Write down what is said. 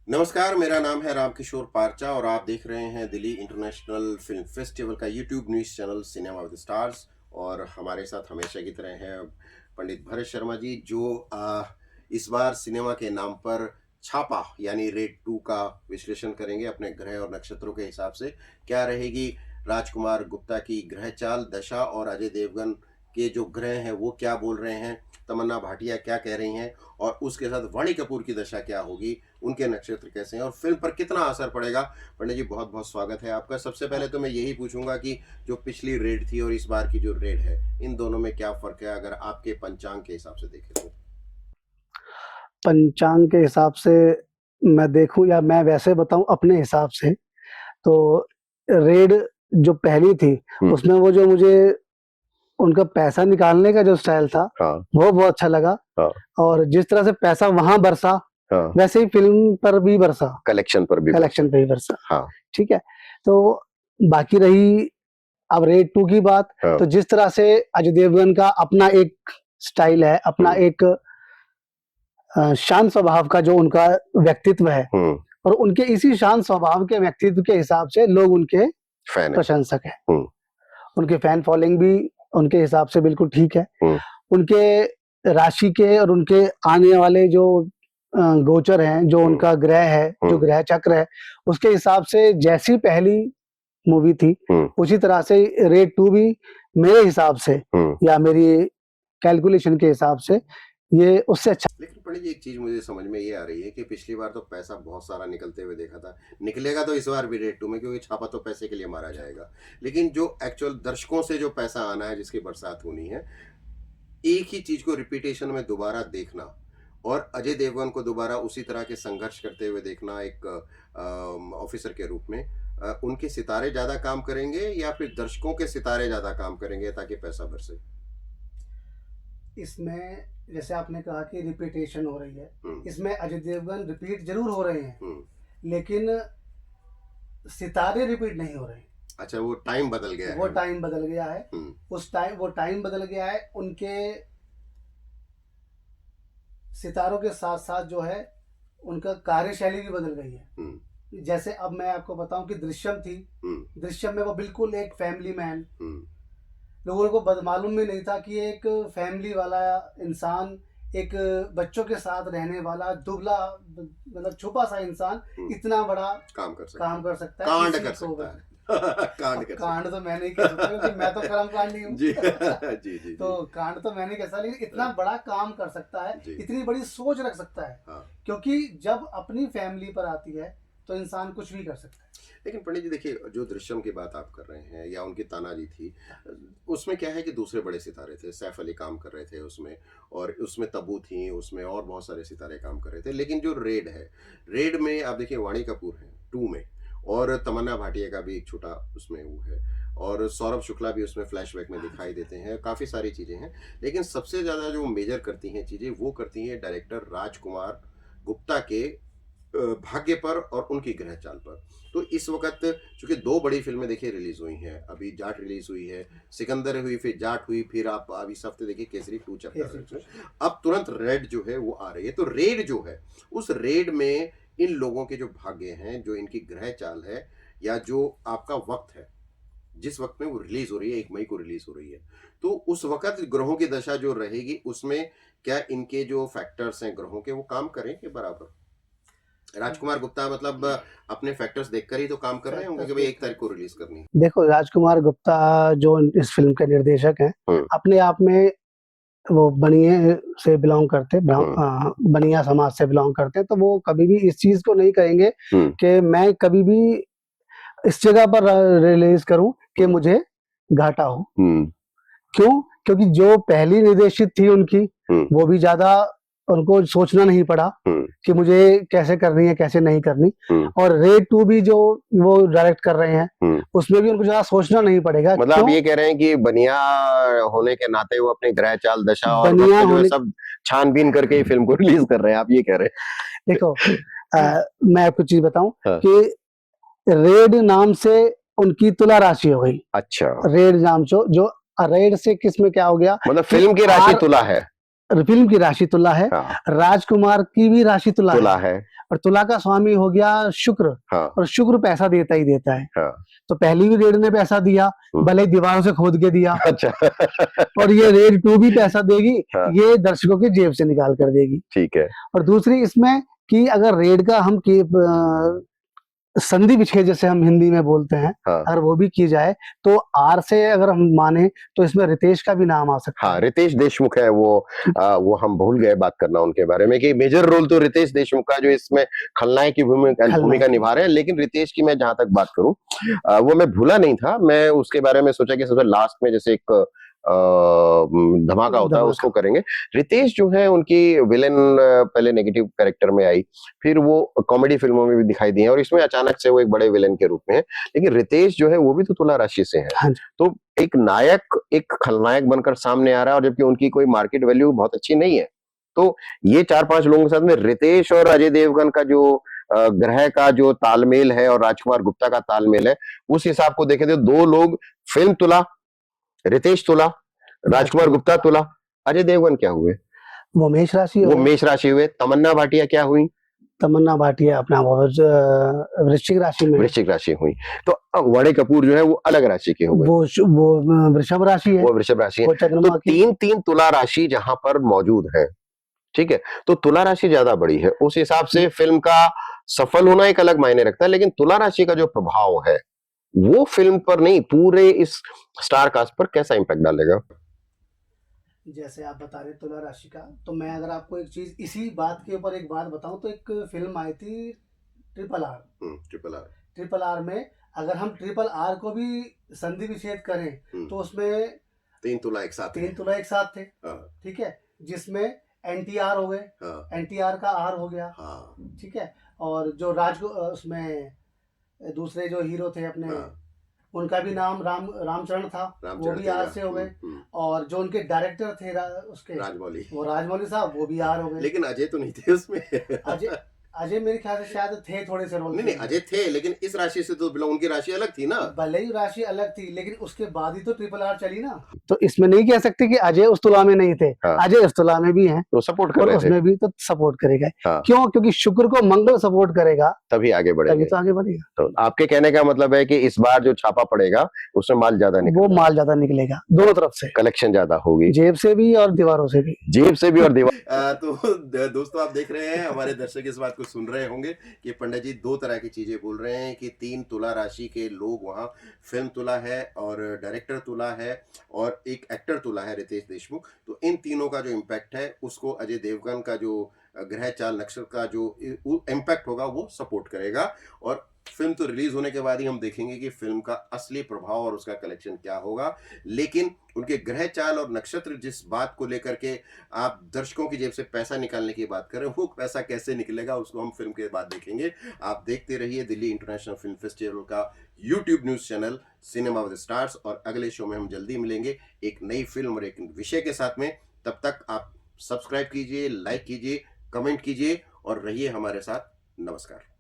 नमस्कार, मेरा नाम है रामकिशोर पारचा और आप देख रहे हैं दिल्ली इंटरनेशनल फिल्म फेस्टिवल का YouTube news channel cinema with stars. और हमारे साथ हमेशा की तरह हैं पंडित भरत शर्मा जी, जो इस बार सिनेमा के नाम पर छापा यानी रेड 2 का विश्लेषण करेंगे अपने ग्रह और नक्षत्रों के हिसाब से। क्या रहेगी राजकुमार गुप्ता की ग्रह चाल दशा, और अजय देवगन के जो ग्रह हैं वो क्या बोल रहे हैं, तमन्ना भाटिया क्या कह रही हैं, और उसके साथ वाणी कपूर की दशा क्या होगी, उनके नक्षत्र कैसे हैं और फिल्म पर कितना असर पड़ेगा। पंडित जी, बहुत बहुत स्वागत है आपका। सबसे पहले तो मैं यही पूछूंगा कि जो पिछली रेड थी और इस बार की जो रेड है, इन दोनों में क्या फर्क है अगर आपके पंचांग के हिसाब से देखें तो? पंचांग के हिसाब से मैं देखूं या मैं वैसे बताऊं अपने हिसाब से, तो रेड जो पहली थी उसमें वो जो मुझे उनका पैसा निकालने का जो स्टाइल था वो बहुत अच्छा लगा। और जिस तरह से पैसा वहां बरसा वैसे ही फिल्म पर भी बरसा, कलेक्शन पर भी बरसा। ठीक है, तो बाकी रही अब रेड 2 की बात, तो जिस तरह से अजय देवगन का अपना एक स्टाइल है, अपना एक शांत स्वभाव का जो उनका व्यक्तित्व है, और उनके इसी शांत स्वभाव के व्यक्तित्व के हिसाब से लोग उनके प्रशंसक हैं। उनके फैन फॉलोइंग भी उनके हिसाब से बिल्कुल ठीक है। उनके राशि के और उनके आने वाले जो गोचर हैं, जो उनका ग्रह है, जो ग्रह चक्र है, उसके हिसाब से जैसी पहली मूवी थी उसी तरह से रेड 2 भी मेरे हिसाब से या मेरी कैलकुलेशन के हिसाब से ये उससे अच्छा। लेकिन पंडित जी, एक चीज मुझे समझ में ये आ रही है कि पिछली बार तो पैसा बहुत सारा निकलते हुए देखा था, निकलेगा तो इस बार भी रेड 2 में, क्योंकि छापा तो पैसे के लिए मारा जाएगा। लेकिन जो एक्चुअल दर्शकों से जो पैसा आना है, जिसकी बरसात होनी है, एक ही चीज को रिपीटेशन में दोबारा देखना और अजय देवगन को दोबारा उसी तरह के संघर्ष करते हुए देखना एक ऑफिसर के रूप में, उनके सितारे ज्यादा काम करेंगे या फिर दर्शकों के सितारे ज्यादा काम करेंगे ताकि पैसा बरसे? इसमें जैसे आपने कहा कि रिपीटेशन हो रही है, इसमें अजय देवगन रिपीट जरूर हो रहे हैं, लेकिन सितारे रिपीट नहीं हो रहे हैं। अच्छा, वो टाइम बदल गया है। वो टाइम बदल गया है, वो टाइम बदल गया है। उनके सितारों के साथ साथ जो है उनका कार्यशैली भी बदल गई है। जैसे अब मैं आपको बताऊं कि दृश्यम थी, दृश्यम में वो बिल्कुल एक फैमिली मैन, लोगों को मालूम भी नहीं था कि एक फैमिली वाला इंसान, एक बच्चों के साथ रहने वाला दुबला, मतलब छुपा सा इंसान इतना बड़ा काम कर सकता है, कांड कर सकता है। कांड तो मैं नहीं कह सकता क्योंकि मैं तो कर्म कांड नहीं हूँ। जी। तो कांड तो मैं नहीं कह सकता, लेकिन इतना बड़ा काम कर सकता है, इतनी बड़ी सोच रख सकता है। क्योंकि जब अपनी फैमिली पर आती है तो इंसान कुछ भी कर सकता है। लेकिन पंडित जी देखिए, जो दृश्यम की बात आप कर रहे हैं या उनकी तानाजी थी, उसमें क्या है कि दूसरे बड़े सितारे थे, सैफ अली काम कर रहे थे उसमें, और उसमें तब्बू थी, उसमें और बहुत सारे सितारे काम कर रहे थे। लेकिन जो रेड है, रेड में आप देखिए वाणी कपूर है 2 में, और तमन्ना भाटिया का भी एक छोटा उसमें वो है, और सौरभ शुक्ला भी उसमें फ्लैशबैक में दिखाई देते हैं, काफ़ी सारी चीज़ें हैं। लेकिन सबसे ज़्यादा जो मेजर करती हैं चीज़ें, वो करती हैं डायरेक्टर राजकुमार गुप्ता के भाग्य पर और उनकी ग्रह चाल पर। तो इस वक्त चूंकि 2 बड़ी फिल्में देखिए रिलीज हुई हैं, अभी जाट रिलीज हुई है, सिकंदर हुई, फिर जाट हुई, फिर आप अभी इस हफ्ते देखिए केसरी 2 चल रहा है, अब तुरंत रेड जो है वो आ रही है। तो रेड जो है, उस रेड में इन लोगों के जो भाग्य हैं, जो इनकी ग्रह चाल है, या जो आपका वक्त है जिस वक्त में वो रिलीज हो रही है, 1 मई को रिलीज हो रही है, तो उस वक्त ग्रहों की दशा जो रहेगी, उसमें क्या इनके जो फैक्टर्स हैं ग्रहों के, वो काम करेंगे बराबर? राजकुमार गुप्ता मतलब अपने फैक्टर्स देखकर ही तो काम कर रहे होंगे कि भाई 1 तारीख को रिलीज करनी है। देखो, राजकुमार गुप्ता जो इस फिल्म के निर्देशक हैं, अपने आप में वो बनिए से बिलोंग करते, बनिया समाज से बिलोंग करते हैं, तो वो कभी भी इस चीज को नहीं कहेंगे कि मैं कभी भी इस जगह पर रिलीज करूं कि मुझे घाटा हो। क्यों? क्योंकि जो पहली निर्देशित थी उनकी, वो भी ज्यादा उनको सोचना नहीं पड़ा कि मुझे कैसे करनी है, कैसे नहीं करनी। और रेड 2 भी जो वो डायरेक्ट कर रहे हैं, उसमें भी उनको ज्यादा सोचना नहीं पड़ेगा। मतलब आप ये कह रहे हैं कि बनिया होने के नाते वो अपने ग्रह चाल दशा और जो है सब छानबीन करके ही फिल्म को रिलीज कर रहे हैं, आप ये कह रहे हैं? देखो, मैं आपको चीज बताऊं कि रेड नाम से उनकी तुला राशि हो गई। अच्छा, रेड नाम जो रेड से किस में क्या हो गया, मतलब फिल्म की राशि तुला है। फिल्म की राशि तुला है, हाँ, राजकुमार की भी राशि तुला तुला है, है। और तुला का स्वामी हो गया शुक्र, हाँ, और शुक्र पैसा देता ही देता है। हाँ। तो पहली भी रेड ने पैसा दिया, हुँ। भले ही दीवारों से खोद के दिया, अच्छा। और ये रेड 2 भी पैसा देगी, हाँ, ये दर्शकों की जेब से निकाल कर देगी। ठीक है। और दूसरी इसमें कि अगर रेड का हम संधि विच्छेद जैसे हम हिंदी में बोलते हैं, हाँ, अगर वो भी की जाए, तो आर से अगर हम माने तो इसमें रितेश का भी नाम आ सकता हाँ, है। रितेश देशमुख है वो हम भूल गए बात करना उनके बारे में कि मेजर रोल तो रितेश देशमुख का जो इसमें खलनायक की भूमिका खलनायक की। निभा रहे हैं, लेकिन रितेश की मैं जहाँ तक बात करूँ वो मैं भूला नहीं था। मैं उसके बारे में सोचा कि सबसे लास्ट में जैसे एक धमाका होता है धमाका। उसको करेंगे। रितेश जो है उनकी विलेन पहले नेगेटिव कैरेक्टर में आई, फिर वो कॉमेडी फिल्मों में भी दिखाई दी हैं और इसमें अचानक से वो एक बड़े विलेन के रूप में है। लेकिन रितेश जो है वो भी तो तुला राशि से है। हाँ जी। तो एक नायक एक खलनायक बनकर सामने आ रहा है और जबकि उनकी कोई मार्केट वैल्यू बहुत अच्छी नहीं है। तो ये 4-5 लोगों के साथ में रितेश और अजय देवगन का जो ग्रह का जो तालमेल है और राजकुमार गुप्ता का तालमेल है, उस हिसाब को देखें तो 2 लोग फिल्म तुला, रितेश तुला, राजकुमार गुप्ता तुला, अजय देवगन क्या हुए? वो मेष राशि वो हो गए। मेष राशि हुए, तमन्ना भाटिया क्या हुई? तमन्ना भाटिया अपना वो वृश्चिक राशि में है। वृश्चिक राशि हुई। तो वाणी कपूर जो है वो अलग राशि के हो गए। वो वृषभ राशि है। वो वृषभ राशि है। वो तो चंद्रमा की। 3-3 तुला राशि जहां पर मौजूद है, ठीक है? तो तुला राशि ज्यादा बड़ी है। उस हिसाब से फिल्म का सफल होना एक अलग मायने रखता है, लेकिन तुला राशि का जो प्रभाव है, वो फिल्म पर नहीं, पूरे इस स्टार कास्ट पर कैसा इम्पैक्ट डालेगा? जैसे आप बता रहे तुला राशि का, तो मैं अगर आपको एक चीज इसी बात के ऊपर एक बात बताऊं, तो एक फिल्म आई थी triple R. Triple R. Triple R में अगर हम ट्रिपल आर को भी संधि विच्छेद करें, तो उसमें 3 तुला एक साथ 3 तुला एक साथ थे। हाँ, ठीक है, जिसमें एनटीआर हो गए, हाँ, एनटीआर का आर हो गया। हाँ, ठीक है, और जो उसमें दूसरे जो हीरो थे अपने, हाँ, उनका भी नाम रामचरण था, वो रामचरण भी तेजा। आर से हो गए। और जो उनके डायरेक्टर थे उसके, राजमौली। वो राजमौली साहब, वो भी आर हो गए। लेकिन अजय तो नहीं थे उसमें। अजय अजय मेरे ख्याल से शायद थे थोड़े से रोल नहीं नहीं, अजय थे, लेकिन इस राशि से तो बिलोंग, उनकी राशि अलग थी ना। भले ही राशि अलग थी, लेकिन उसके बाद ही तो ट्रिपल आर चली ना। तो इसमें नहीं कह सकते कि अजय उस तुला में नहीं थे। हाँ। अजय उस तुला में भी हैं, तो सपोर्ट कर और रहे थे। उसमें भी तो सपोर्ट करेगा। हाँ। क्यों? क्योंकि शुक्र को मंगल सपोर्ट करेगा, तभी आगे तभी बढ़ेंगे। तो आगे बढ़ेगा। तो आपके कहने का मतलब है कि इस बार जो छापा पड़ेगा उसमें माल ज्यादा वो निकलेगा, माल ज्यादा निकलेगा, दोनों तरफ से, कलेक्शन ज्यादा होगी, जेब से भी और दीवारों से भी। जेब से भी और दीवार। तो दोस्तों आप देख रहे हैं, हमारे दर्शक इस बात को सुन रहे होंगे कि पंडित जी 2 तरह की चीजें बोल रहे हैं कि 3 तुला राशि के लोग वहाँ, फिल्म तुला है और डायरेक्टर तुला है और एक एक्टर तुला है रितेश देशमुख। तो इन तीनों का जो इम्पैक्ट है उसको अजय देवगन का जो ग्रह चाल नक्षत्र का जो इम्पैक्ट होगा वो सपोर्ट करेगा। और फिल्म तो रिलीज होने के बाद ही हम देखेंगे कि फिल्म का असली प्रभाव और उसका कलेक्शन क्या होगा। लेकिन उनके ग्रह चाल और नक्षत्र जिस बात को लेकर के आप दर्शकों की जेब से पैसा निकालने की बात करें, वो पैसा कैसे निकलेगा उसको हम फिल्म के बाद देखेंगे। आप देखते रहिए दिल्ली इंटरनेशनल फिल्म फेस्टिवल का YouTube news channel cinema with stars, और अगले शो में हम जल्दी मिलेंगे एक नई फिल्म और एक विषय के साथ में। तब तक आप सब्सक्राइब कीजिए, लाइक कीजिए, कमेंट कीजिए और रहिए हमारे साथ। नमस्कार।